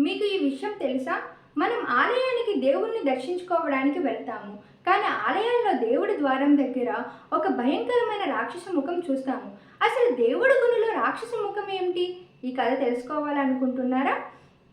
మీకు ఈ విషయం తెలుసా? మనం ఆలయానికి దేవుణ్ణి దర్శించుకోవడానికి వెళ్తాము. కానీ ఆలయాల్లో దేవుడి ద్వారం దగ్గర ఒక భయంకరమైన రాక్షస ముఖం చూస్తాము. అసలు దేవుడి గుడిలో రాక్షస ముఖం ఏమిటి? ఈ కథ తెలుసుకోవాలనుకుంటున్నారా?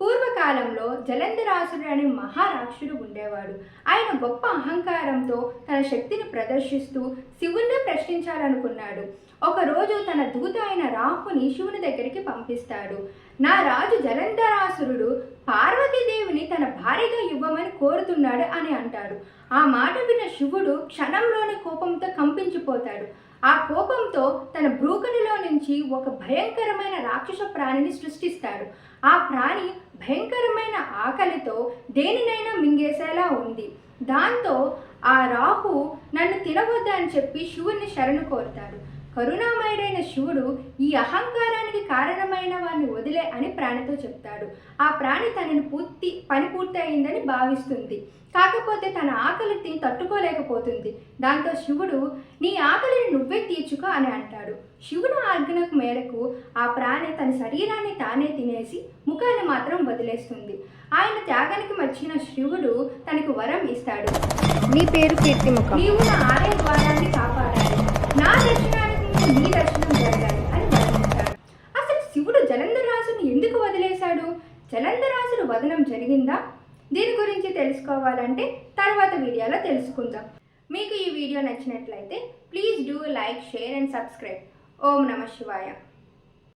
పూర్వకాలంలో జలంధరాసుడు అనే మహారాక్షసుడు ఉండేవాడు. ఆయన గొప్ప అహంకారంతో తన శక్తిని ప్రదర్శిస్తూ శివుణ్ణి ప్రశ్నించాలనుకున్నాడు. ఒకరోజు తన దూత అయిన రాహుని శివుని దగ్గరికి పంపిస్తాడు. నా రాజు జలంధరాసురుడు పార్వతీదేవిని తన భార్యగా ఇవ్వమని కోరుతున్నాడు అని అంటాడు. ఆ మాట విన్న శివుడు క్షణంలోని కోపంతో కంపించిపోతాడు. ఆ కోపంతో తన బ్రూకనిలో నుంచి ఒక భయంకరమైన రాక్షస ప్రాణిని సృష్టిస్తాడు. ఆ ప్రాణి భయంకరమైన ఆకలితో దేనినైనా మింగేసేలా ఉంది. దాంతో ఆ రాహు నన్ను తినవద్దని చెప్పి శివుణ్ణి శరణు కోరుతాడు. కరుణామయుడైన శివుడు ఈ అహంకారానికి కారణమైన వారిని వదిలే అని ప్రాణితో చెప్తాడు. ఆ ప్రాణి తనని పని పూర్తయిందని భావిస్తుంది. కాకపోతే తన ఆకలిని తట్టుకోలేకపోతుంది. దాంతో శివుడు నీ ఆకలిని నువ్వే తీర్చుకో అని అంటాడు. శివుడు ఆజ్ఞ మేరకు ఆ ప్రాణి తన శరీరాన్ని తానే తినేసి ముఖాన్ని మాత్రం వదిలేస్తుంది. ఆయన త్యాగానికి మెచ్చిన శివుడు తనకు వరం ఇస్తాడు. నీ పేరు కీర్తిముఖం, నీవు నా ఆలయ ద్వారాన్ని కాపాడాలి, నా దర్శనానికి నీ దర్శనం జరగాలి అని వర్ణించాడు. అసలు శివుడు జలంధరాసుని ఎందుకు వదిలేశాడు? జలంధరాసుడు వదనం జరిగిందా? దీని గురించి తెలుసుకోవాలంటే తర్వాత వీడియోలో తెలుసుకుందాం. మీకు ఈ వీడియో నచ్చినట్లయితే please do like, share and subscribe. ఓం నమః శివాయ.